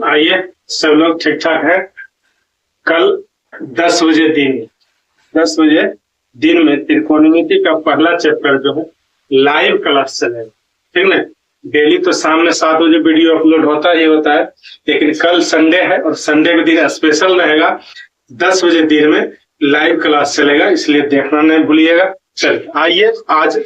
आइए, सब लोग ठीक ठाक है। कल 10 बजे दिन में त्रिकोणमिति का पहला चैप्टर जो है लाइव क्लास चलेगा, ठीक ना। डेली तो शाम में 7 बजे वीडियो अपलोड होता ही होता है, लेकिन कल संडे है और संडे के दिन स्पेशल रहेगा। 10 बजे दिन में लाइव क्लास चलेगा, इसलिए देखना नहीं भूलिएगा। चलिए आइए, आज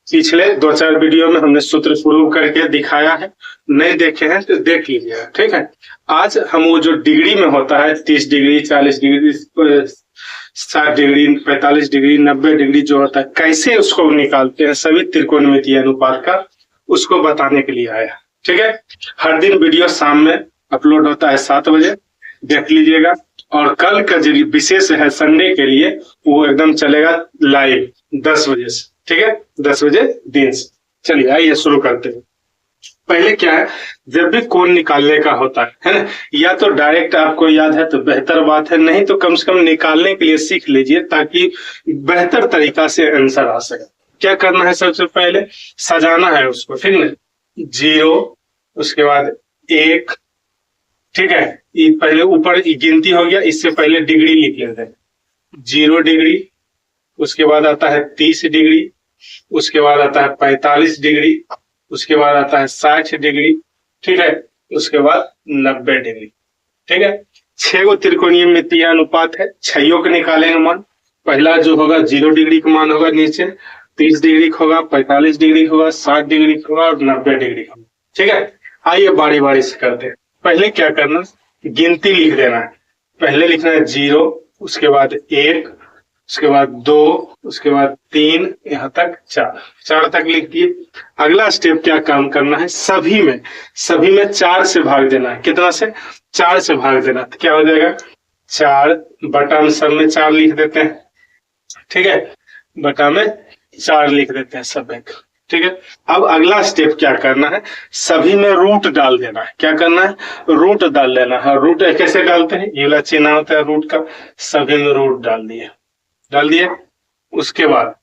पिछले 2-4 वीडियो में हमने सूत्र प्रूव करके दिखाया है, नहीं देखे हैं तो देख लीजिएगा, ठीक है। आज हम वो जो डिग्री में होता है 30 degree, 40 degree, 60 degree, 45 degree, 90 degree जो होता है, कैसे उसको निकालते हैं सभी त्रिकोणमितीय अनुपात का, उसको बताने के लिए आया, ठीक है। हर दिन वीडियो शाम में अपलोड होता है 7 बजे, देख लीजिएगा। और कल का जो विशेष है संडे के लिए, वो एकदम चलेगा लाइव 10 बजे से, ठीक है, 10 बजे दिन से। चलिए आइए शुरू करते हैं। पहले क्या है, जब भी कोण निकालने का होता है ना, या तो डायरेक्ट आपको याद है तो बेहतर बात है, नहीं तो कम से कम निकालने के लिए सीख लीजिए, ताकि बेहतर तरीका से आंसर आ सके। क्या करना है, सबसे पहले सजाना है उसको, ठीक है। 0, उसके बाद 1, ठीक है। ये पहले ऊपर गिनती हो गया, इससे पहले डिग्री लिख लेते हैं। 0 डिग्री, उसके बाद आता है 30 डिग्री, उसके बाद आता है 45 डिग्री, उसके बाद आता है 60 डिग्री, ठीक है, उसके बाद 90 डिग्री, ठीक है। 6 त्रिकोणमितीय अनुपात है, 6 को निकालेंगे मान। पहला जो होगा 0 डिग्री का मान होगा नीचे, 30 डिग्री का होगा, 45 डिग्री होगा, 60 डिग्री का होगा और 90 डिग्री का, ठीक है। आइए बारी बारी से करते हैं। पहले क्या करना, गिनती लिख देना है। पहले लिखना है 0, उसके बाद 1, उसके बाद 2, उसके बाद 3, यहाँ तक 4 तक लिख दिए। अगला स्टेप क्या काम करना है, सभी में 4 से भाग देना है। कितना से? 4 से भाग देना, तो क्या हो जाएगा 4 बटा में, सब में 4 लिख देते हैं, ठीक है, बटा में 4 लिख देते हैं सब एक, ठीक है। अब अगला स्टेप क्या करना है, सभी में रूट डाल देना है। क्या करना है, रूट डाल देना है। रूट कैसे डालते हैं, ये वाला चिन्ह होता है रूट का, सभी में रूट डाल दिए। उसके बाद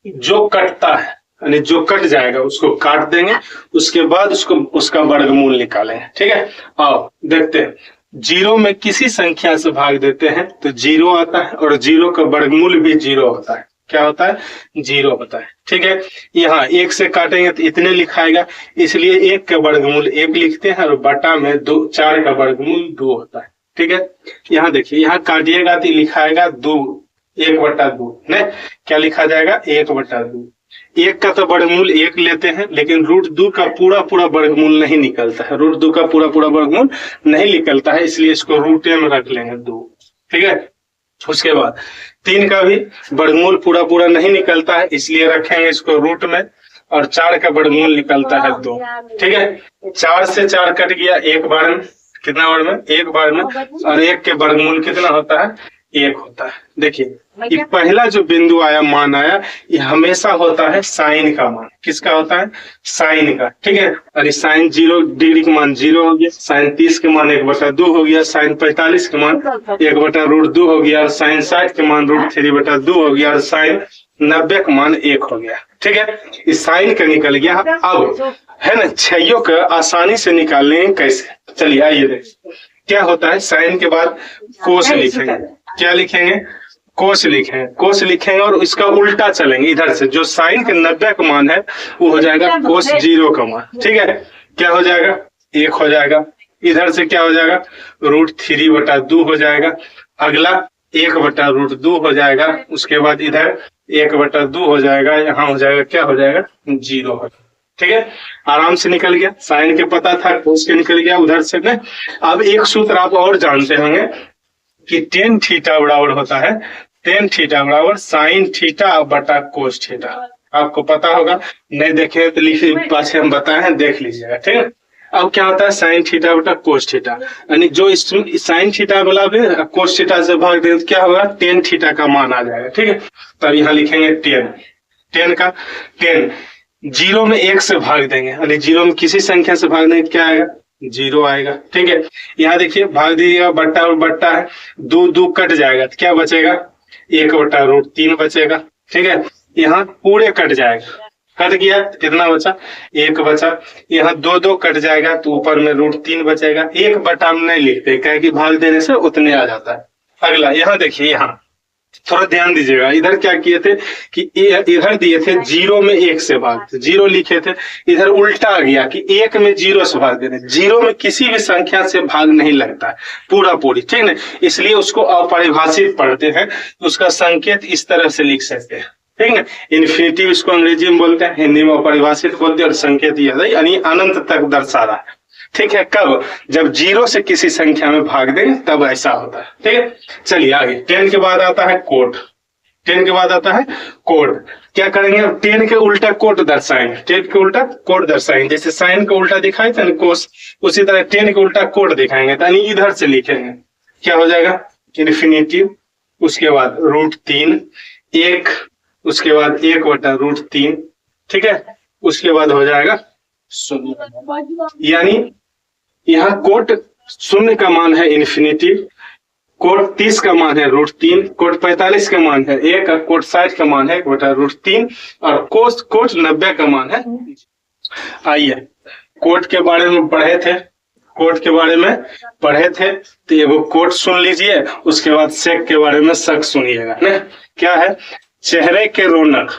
जो कटता है, यानी जो कट जाएगा उसको काट देंगे, उसके बाद उसका वर्गमूल निकालेंगे, ठीक है। आओ देखते हैं, 0 में किसी संख्या से भाग देते हैं तो 0 आता है, और 0 का वर्गमूल भी 0 होता है। क्या होता है, 0 होता है, ठीक है। यहाँ 1 से काटेंगे तो इतने लिखाएगा, इसलिए 1 का वर्गमूल 1 लिखते हैं, और बटा में 4 का वर्गमूल 2 होता है, ठीक है। यहाँ देखिए, यहाँ काटिएगा तो लिखाएगा 2, 1/2, नहीं क्या लिखा जाएगा 1/2। 1 का तो वर्गमूल 1 लेते हैं, लेकिन √2 का पूरा वर्गमूल नहीं निकलता है। √2 का पूरा वर्गमूल नहीं निकलता है, इसलिए इसको रूटे में रख लेंगे 2, ठीक है। उसके बाद 3 का भी वर्गमूल पूरा नहीं निकलता है, इसलिए रखेंगे इसको रूट में, और 4 का वर्गमूल निकलता है 2, ठीक है। 4 से 4 कट गया एक बार में, कितना बार में, एक बार में, और 1 के वर्गमूल कितना होता है, 1 होता है। देखिए ये पहला जो बिंदु आया, मान आया, ये हमेशा होता है साइन का मान। किसका होता है, साइन का, ठीक है। और साइन 0 डिग्री का मान 0 हो गया, साइन 30 के मान 1/2 हो गया, साइन 45 के मान 1/√2 हो गया, और साइन 60 के मान √3/2 हो गया, और साइन 90 का मान 1 हो गया, ठीक है। इस साइन का निकल गया। अब है ना, 6 का आसानी से निकालने कैसे, चलिए आइए देखें। क्या होता है, साइन के बाद कोस लिखेंगे। क्या लिखेंगे, कोस लिखेंगे, और इसका उल्टा चलेंगे इधर से। जो साइन के 90 का मान है वो हो जाएगा कोस 0 का मान, ठीक है। क्या हो जाएगा, 1 हो जाएगा। इधर से क्या हो जाएगा, √3/2 हो जाएगा। अगला 1/√2 हो जाएगा। उसके बाद इधर 1/2 हो जाएगा, यहाँ हो जाएगा, क्या हो जाएगा 0 हो जाएगा, ठीक है। आराम से निकल गया, साइन के पता था, कोस के निकल गया उधर से ने। अब एक सूत्र आप और जानते होंगे कि tan थीटा बराबर होता है, tan थीटा बराबर sin थीटा बटा cos थीटा। आपको पता होगा, नहीं देखे तो लिखिए, पास हम बताए हैं, देख लीजिएगा, ठीक है। अब क्या होता है, sin थीटा बटा cos थीटा, यानी जो sin थीटा वाला भी cos थीटा से भाग दें तो क्या होगा, tan थीटा का मान आ जाएगा, ठीक है। तब यहाँ लिखेंगे tan का 0 में 1 से भाग देंगे, यानी 0 में किसी संख्या से भाग देंगे, क्या आएगा, 0 आएगा, ठीक है। यहाँ देखिए भाग दीजिएगा, बट्टा और बट्टा है, 2 कट जाएगा तो क्या बचेगा, 1/√3 बचेगा, ठीक है। यहाँ पूरे कट जाएगा, कट गया, कितना बचा, 1 बचा। यहाँ 2 कट जाएगा तो ऊपर में √3 बचेगा। 1 बटा में नहीं लिखते, क्या कि भाग देने से उतने आ जाता है। अगला यहाँ देखिए, यहाँ थोड़ा ध्यान दीजिएगा, इधर क्या किए थे कि इधर दिए थे 0 में 1 से भाग, 0 लिखे थे, इधर उल्टा आ गया कि 1 में 0 से भाग देने। 0 में किसी भी संख्या से भाग नहीं लगता है पूरा पूरी, ठीक है, इसलिए उसको अपरिभाषित पढ़ते हैं। उसका संकेत इस तरह से लिख सकते हैं, ठीक है। इन्फिनिटिव इसको अंग्रेजी में बोलते हैं, हिंदी में अपरिभाषित बोलते हैं, और संकेत यह है यानी अनंत तक दर्शा रहा है, ठीक है। कब, जब 0 से किसी संख्या में भाग देंगे तब ऐसा होता है, ठीक है। चलिए आगे, 10 के बाद आता है कोड। 10 के बाद आता है कोड। क्या करेंगे, 10 के उल्टा कोड दर्शाएंगे। 10 के उल्टा कोड दर्शाएंगे, जैसे साइन का उल्टा दिखाए थे ना कोस, उसी तरह 10 के उल्टा कोड दिखाएंगे, यानी इधर से लिखेंगे। क्या हो जाएगा, इन्फिनिटिव, उसके बाद √3, 1, उसके बाद 1 बटा √3, ठीक है। उसके बाद हो जाएगा 0, यानी यहाँ कोट 0 का मान है इन्फिनिटिव, कोट 30 का मान है √3, कोट 45 का मान है 1, कोट 60 का मान है 1 बटा √3, और कोट 90 का मान है। आइए कोट के बारे में पढ़े थे, कोट के बारे में पढ़े थे, तो एगो कोट सुन लीजिए, उसके बाद सेक के बारे में शक सुनिएगा ना। क्या है, चेहरे के रौनक,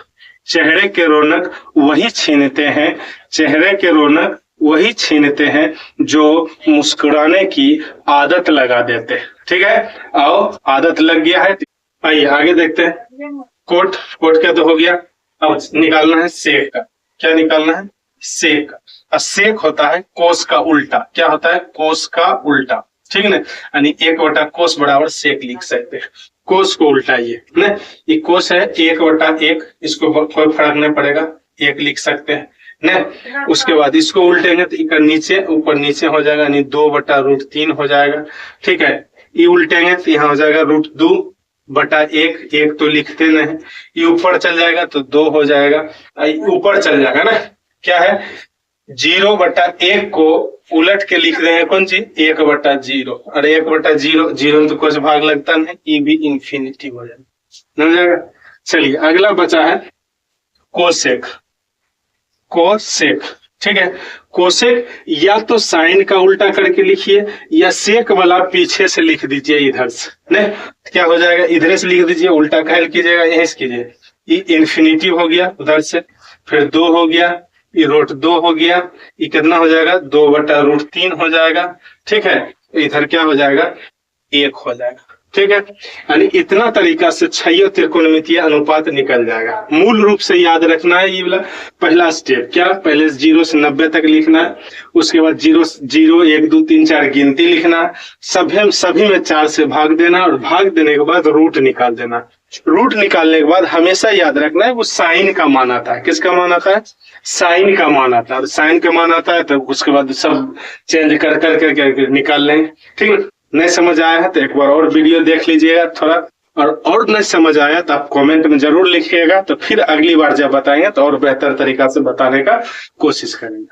चेहरे के रौनक वही छीनते हैं, चेहरे के रौनक वही छीनते हैं जो मुस्कुराने की आदत लगा देते हैं, ठीक है। आओ, आदत लग गया है, आइए आगे देखते हैं। कोट क्या तो हो गया, अब निकालना है सेक का। क्या निकालना है, सेक का। सेक होता है कोस का उल्टा। क्या होता है, कोस का उल्टा, ठीक है ना, यानी 1 बटा कोस बराबर सेक लिख सकते हैं। कोस को उल्टाइए ना, ये कोस है 1 बटा 1, इसको कोई फर्क नहीं पड़ेगा, 1 लिख सकते हैं ना। उसके बाद इसको उल्टेंगे तो इधर नीचे ऊपर नीचे हो जाएगा, यानी 2 बटा √3 हो जाएगा, ठीक है। ये उल्टेंगे तो यहाँ हो जाएगा √2 बटा 1, 1 तो लिखते नहीं, ये ऊपर चल जाएगा तो 2 हो जाएगा, ऊपर चल जाएगा ना। क्या है, 0 बटा 1 को उलट के लिख रहे हैं कौन सी, 1 बटा 0, और 1 बटा 0 में तो कुछ भाग लगता नहीं, ये भी इन्फिनिटिव हो जाएगा। चलिए अगला बचा है कोसेक। कोसेक, ठीक है। कोसेक या तो साइन का उल्टा करके लिखिए, या सेक वाला पीछे से लिख दीजिए इधर से, नहीं क्या हो जाएगा, इधर से लिख दीजिए, उल्टा कैल कीजिएगा, यहीं से कीजिए। ये इन्फिनिटिव हो गया उधर से, फिर 2 हो गया, ये √2 हो गया, ये कितना हो जाएगा, 2 बटा √3 हो जाएगा, ठीक है। इधर क्या हो जाएगा, 1 हो जाएगा, ठीक है। यानी इतना तरीका से 6 त्रिकोणमितीय अनुपात निकल जाएगा। मूल रूप से याद रखना है ये वाला पहला स्टेप। क्या, पहले 0 से 90 तक लिखना है, उसके बाद 0 1 2 3 4 गिनती लिखना है, सभी में 4 से भाग देना, और भाग देने के बाद रूट निकाल देना। रूट निकालने के बाद हमेशा याद रखना है वो साइन का मान आता है। किसका मान आता है, साइन का मान आता है, और साइन का मान आता है तो उसके बाद सब चेंज कर कर निकाल लेंगे, ठीक है। नहीं समझ आया है तो एक बार और वीडियो देख लीजिएगा थोड़ा, और नहीं समझ आया तो आप कमेंट में जरूर लिखिएगा, तो फिर अगली बार जब बताएंगे तो और बेहतर तरीका से बताने का कोशिश करेंगे।